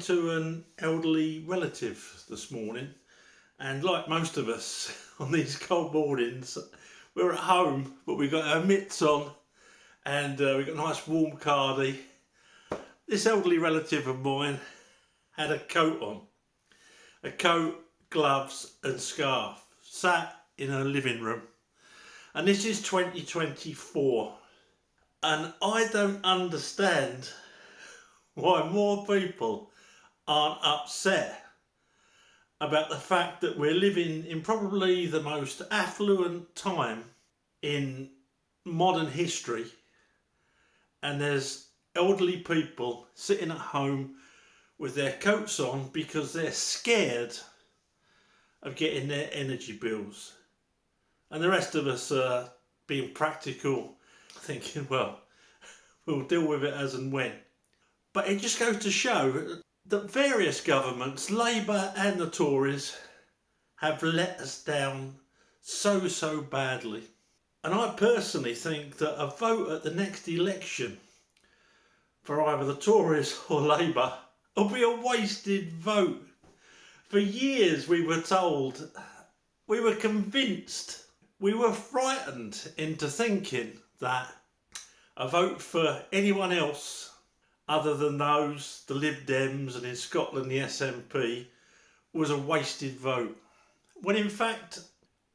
to an elderly relative this morning, and like most of us on these cold mornings, we're at home, but we've got our mitts on and we've got a nice warm cardy. This elderly relative of mine had a coat on, a coat, gloves and scarf, sat in her living room, and this is 2024, and I don't understand why more people aren't upset about the fact that we're living in probably the most affluent time in modern history, and there's elderly people sitting at home with their coats on because they're scared of getting their energy bills, and the rest of us are being practical, thinking, well, we'll deal with it as and when. But it just goes to show that various governments, Labour and the Tories, have let us down so badly. And I personally think that a vote at the next election for either the Tories or Labour will be a wasted vote. For years we were told, we were convinced, we were frightened into thinking that a vote for anyone else other than those, the Lib Dems, and in Scotland the SNP, was a wasted vote. When in fact,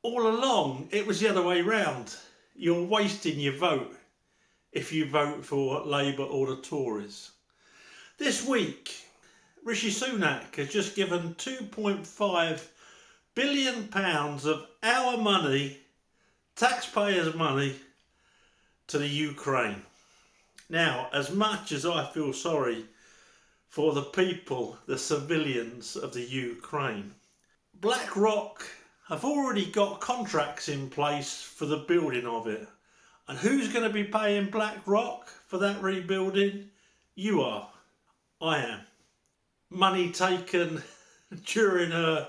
all along, it was the other way round. You're wasting your vote if you vote for Labour or the Tories. This week, Rishi Sunak has just given £2.5 billion of our money, taxpayers' money, to the Ukraine. Now, as much as I feel sorry for the people, the civilians of the Ukraine, BlackRock have already got contracts in place for the building of it. And who's going to be paying BlackRock for that rebuilding? You are. I am. Money taken during a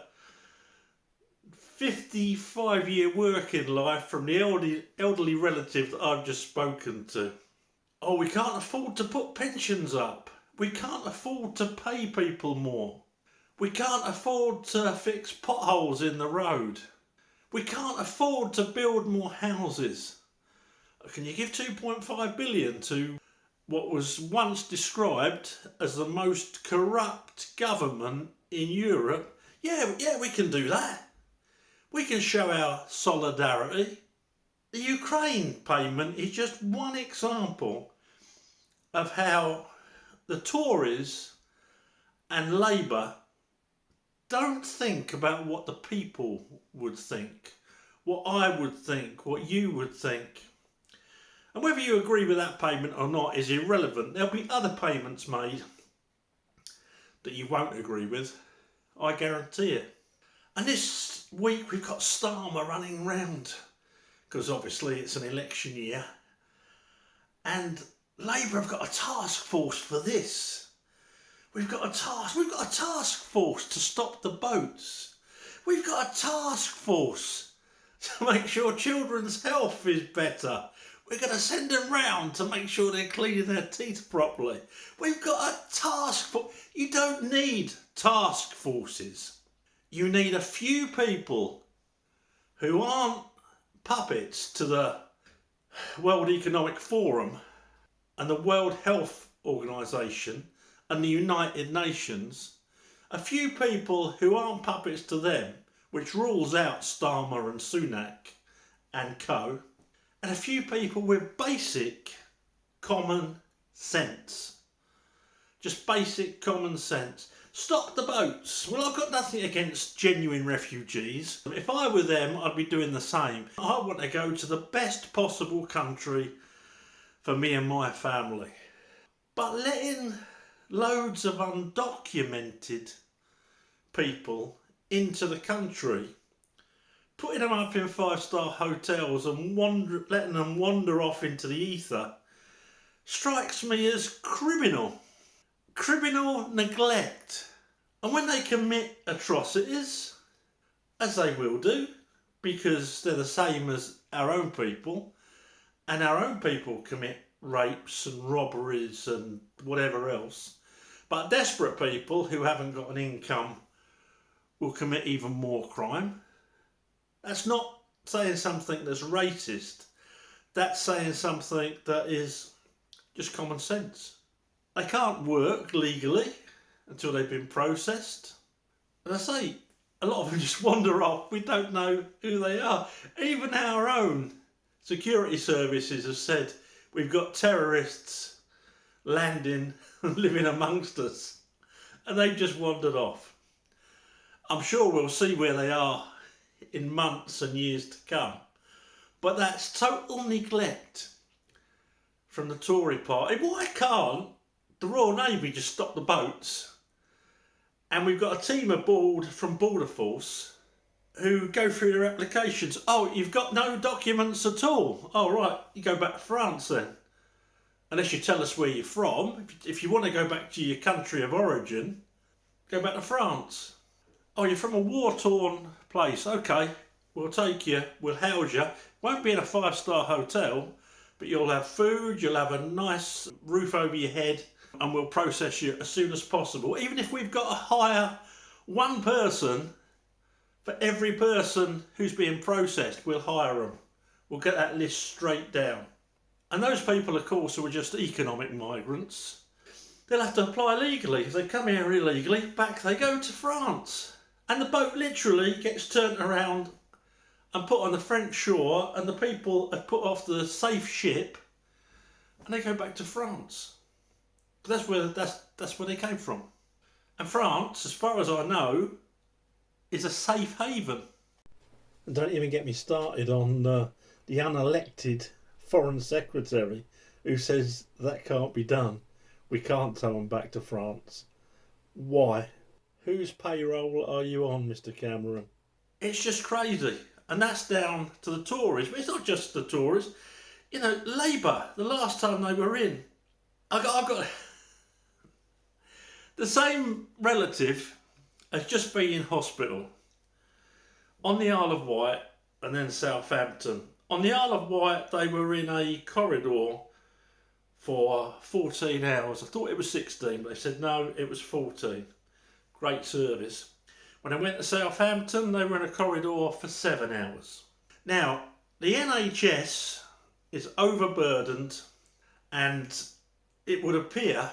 55-year working life from the elderly relative that I've just spoken to. Oh, we can't afford to put pensions up. We can't afford to pay people more. We can't afford to fix potholes in the road. We can't afford to build more houses. Can you give 2.5 billion to what was once described as the most corrupt government in Europe? Yeah, we can do that. We can show our solidarity. The Ukraine payment is just one example of how the Tories and Labour don't think about what the people would think, what I would think, what you would think. And whether you agree with that payment or not is irrelevant. There'll be other payments made that you won't agree with, I guarantee it. And this week we've got Starmer running round, because obviously it's an election year, and Labour have got a task force for this. We've got a task force to stop the boats. We've got a task force to make sure children's health is better. We're going to send them round to make sure they're cleaning their teeth properly. We've got a task force. You don't need task forces. You need a few people who aren't puppets to the World Economic Forum and the World Health Organization and the United Nations. A few people who aren't puppets to them, which rules out Starmer and Sunak and co. And a few people with basic common sense. Just basic common sense. Stop the boats. Well, I've got nothing against genuine refugees. If I were them, I'd be doing the same. I want to go to the best possible country for me and my family. But letting loads of undocumented people into the country, putting them up in 5-star hotels and letting them wander off into the ether, strikes me as criminal neglect. And when they commit atrocities, as they will do, because they're the same as our own people, and our own people commit rapes and robberies and whatever else, But desperate people who haven't got an income will commit even more crime. That's not saying something that's racist. That's saying something that is just common sense. They can't work legally until they've been processed. And I say, a lot of them just wander off. We don't know who they are. Even our own security services have said we've got terrorists landing and living amongst us. And they've just wandered off. I'm sure we'll see where they are in months and years to come. But that's total neglect from the Tory party. Why can't the Royal Navy just stop the boats? And we've got a team aboard from Border Force who go through their applications. Oh, you've got no documents at all. Oh, right, you go back to France then. Unless you tell us where you're from. If you want to go back to your country of origin, go back to France. Oh, you're from a war-torn place. Okay, we'll take you, we'll house you. Won't be in a 5-star hotel, but you'll have food, you'll have a nice roof over your head, and we'll process you as soon as possible. Even if we've got to hire one person for every person who's being processed, we'll hire them. We'll get that list straight down. And those people, of course, who are just economic migrants, they'll have to apply legally. If they come here illegally, back they go to France. And the boat literally gets turned around and put on the French shore, and the people are put off the safe ship and they go back to France. But that's where they came from. And France, as far as I know, is a safe haven. And don't even get me started on the unelected Foreign Secretary who says that can't be done. We can't tow them back to France. Why? Whose payroll are you on, Mr. Cameron? It's just crazy. And that's down to the Tories. But it's not just the Tories. You know, Labour, the last time they were in, I've got the same relative has just been in hospital on the Isle of Wight and then Southampton. On the Isle of Wight, they were in a corridor for 14 hours. I thought it was 16, but they said no, it was 14. Great service. When I went to Southampton, they were in a corridor for 7 hours. Now, the NHS is overburdened and it would appear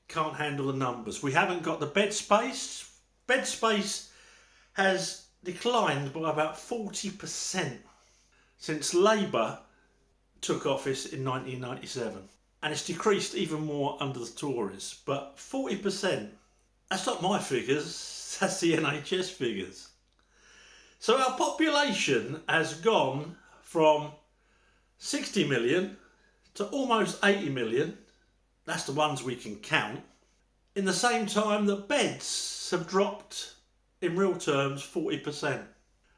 can't handle the numbers. We haven't got the bed space. Bed space has declined by about 40% since Labour took office in 1997. And it's decreased even more under the Tories. But 40%, that's not my figures, that's the NHS figures. So our population has gone from 60 million to almost 80 million. That's the ones we can count. In the same time that beds have dropped, in real terms, 40%.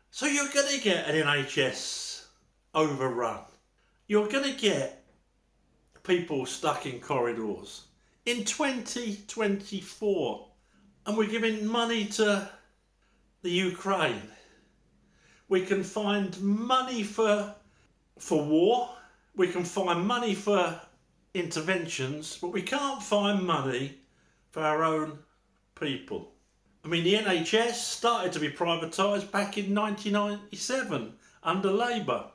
So you're going to get an NHS overrun. You're going to get people stuck in corridors. In 2024, and we're giving money to the Ukraine. We can find money for war. We can find money for interventions, but we can't find money for our own people. I mean, the NHS started to be privatised back in 1997 under Labour.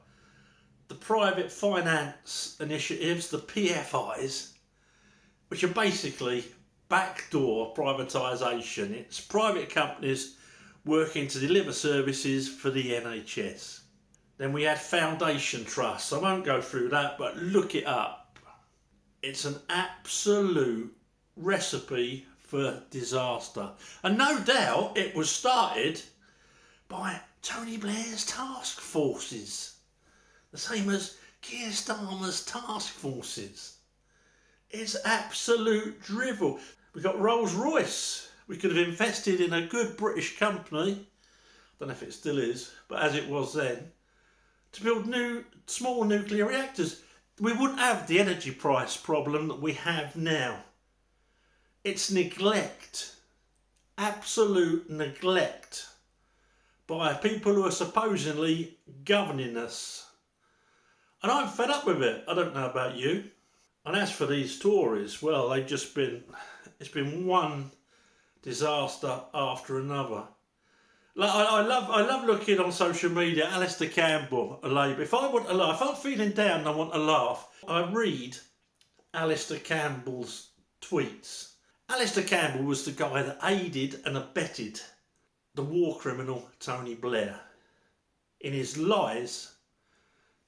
The private finance initiatives, the PFIs, which are basically backdoor privatisation. It's private companies working to deliver services for the NHS. Then we had foundation trusts. I won't go through that, but look it up. It's an absolute recipe for disaster. And no doubt it was started by Tony Blair's task forces. The same as Keir Starmer's task forces. It's absolute drivel. We got Rolls-Royce. We could have invested in a good British company, I don't know if it still is, but as it was then, to build new small nuclear reactors. We wouldn't have the energy price problem that we have now. It's neglect, absolute neglect by people who are supposedly governing us. And I'm fed up with it. I don't know about you. And as for these Tories, well, they've just been It's been one disaster after another. Like, I love looking on social media. Alistair Campbell, a Labour. If I want to laugh, if I'm feeling down and I want to laugh, I read Alistair Campbell's tweets. Alistair Campbell was the guy that aided and abetted the war criminal Tony Blair in his lies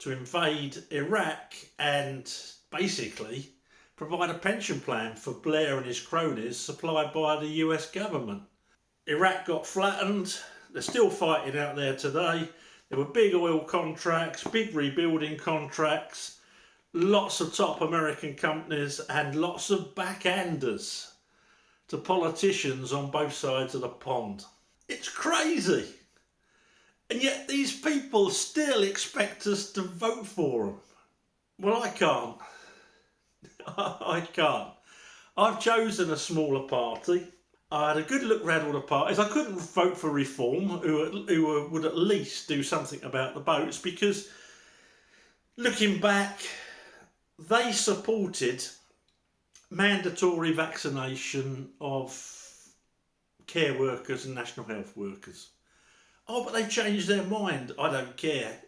to invade Iraq and basically provide a pension plan for Blair and his cronies supplied by the US government. Iraq got flattened. They're still fighting out there today. There were big oil contracts, big rebuilding contracts, lots of top American companies and lots of backhanders to politicians on both sides of the pond. It's crazy. And yet these people still expect us to vote for them. Well, I can't. I can't. I've chosen a smaller party. I had a good look round all the parties. I couldn't vote for Reform, who would at least do something about the boats, because looking back, they supported mandatory vaccination of care workers and national health workers. Oh, but they've changed their mind. I don't care.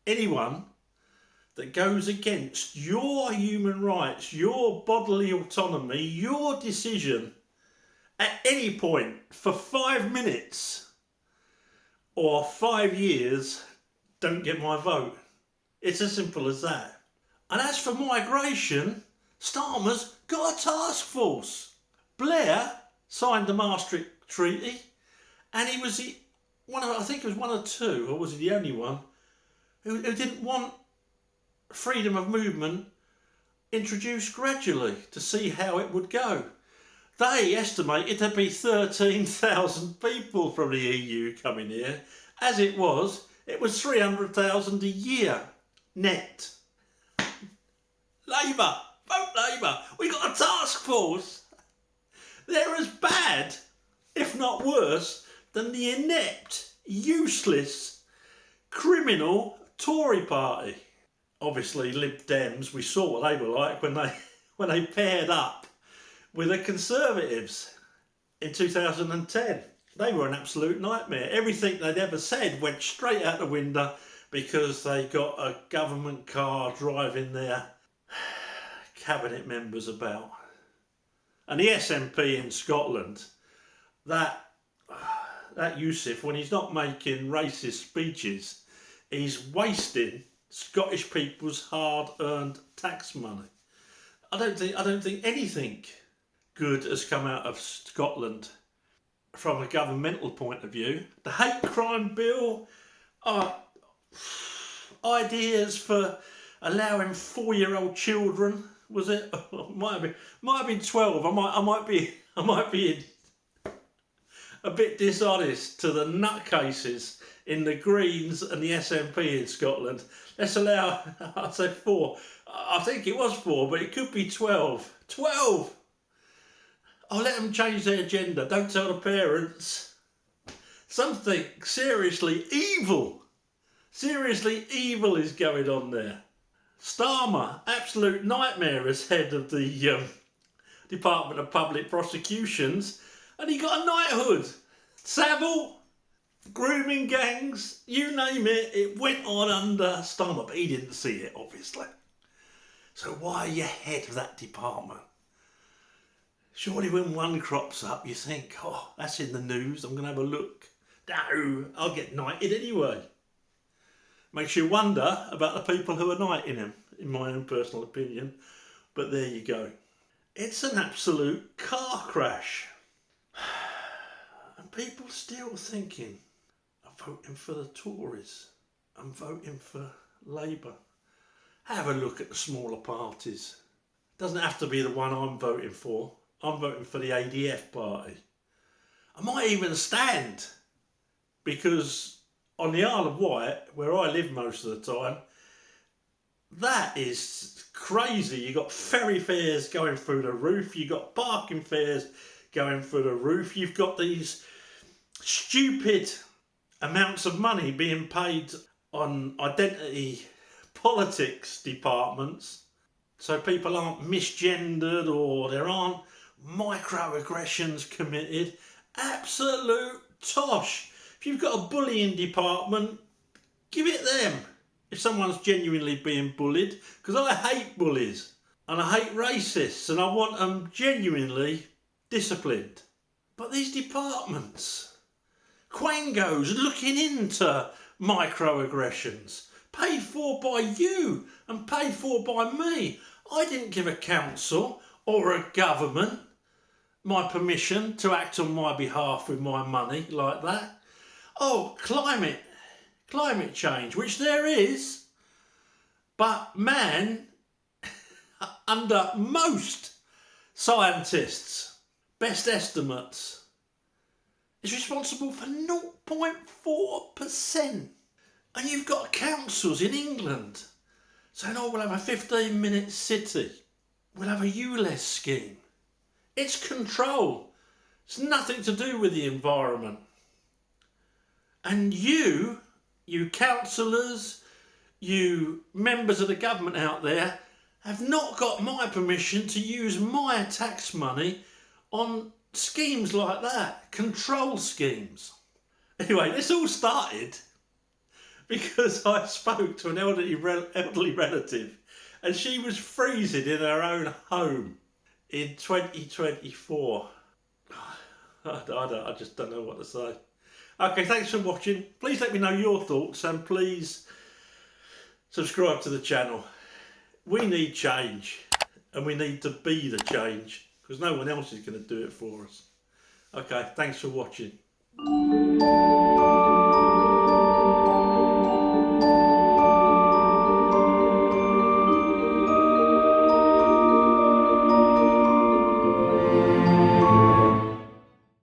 Anyone that goes against your human rights, your bodily autonomy, your decision at any point for 5 minutes or 5 years, don't get my vote. It's as simple as that. And as for migration, Starmer's got a task force. Blair signed the Maastricht Treaty, and he was one of two, or was he the only one, who didn't want freedom of movement introduced gradually to see how it would go. They estimated there'd be 13,000 people from the EU coming here. As it was 300,000 a year net. Labour, vote Labour. We got a task force. They're as bad, if not worse, than the inept, useless, criminal Tory party. Obviously, Lib Dems, we saw what they were like when they paired up with the Conservatives in 2010. They were an absolute nightmare. Everything they'd ever said went straight out the window because they got a government car driving their cabinet members about. And the SNP in Scotland, that Youssef, when he's not making racist speeches, he's wasting Scottish people's hard-earned tax money. I don't think anything good has come out of Scotland from a governmental point of view. The hate crime bill, ideas for allowing 4-year-old children, was it? might have been 12. I might be a bit dishonest to the nutcases in the Greens and the SNP in Scotland. Let's allow, I'd say 4. I think it was 4, but it could be 12. 12! I'll let them change their gender. Don't tell the parents. Something seriously evil is going on there. Starmer, absolute nightmare as head of the Department of Public Prosecutions, and he got a knighthood. Savile, grooming gangs, you name it, it went on under Starmer, but he didn't see it, obviously. So why are you head of that department? Surely when one crops up, you think, oh, that's in the news, I'm going to have a look. No, I'll get knighted anyway. Makes you wonder about the people who are knighting him, in my own personal opinion. But there you go. It's an absolute car crash. And people still thinking, I'm voting for the Tories. I'm voting for Labour. Have a look at the smaller parties. Doesn't have to be the one I'm voting for. I'm voting for the ADF Party. I might even stand, because on the Isle of Wight, where I live most of the time, that is crazy. You got ferry fares going through the roof. You got parking fares going through the roof. You've got these stupid amounts of money being paid on identity politics departments, so people aren't misgendered or there aren't microaggressions committed. Absolute tosh. If you've got a bullying department, give it them. If someone's genuinely being bullied, because I hate bullies and I hate racists and I want them genuinely disciplined. But these departments, quangos looking into microaggressions, paid for by you and paid for by me. I didn't give a council or a government my permission to act on my behalf with my money like that. Oh, climate change, which there is, but man, under most scientists' best estimates, is responsible for 0.4%. And you've got councils in England saying, oh, we'll have a 15-minute city. We'll have a ULEZ scheme. It's control. It's nothing to do with the environment. And you councillors, you members of the government out there, have not got my permission to use my tax money on schemes like that, control schemes. Anyway, this all started because I spoke to an elderly relative and she was freezing in her own home in 2024. I just don't know what to say. Okay, thanks for watching. Please let me know your thoughts and please subscribe to the channel. We need change and we need to be the change because no one else is going to do it for us. Okay, thanks for watching.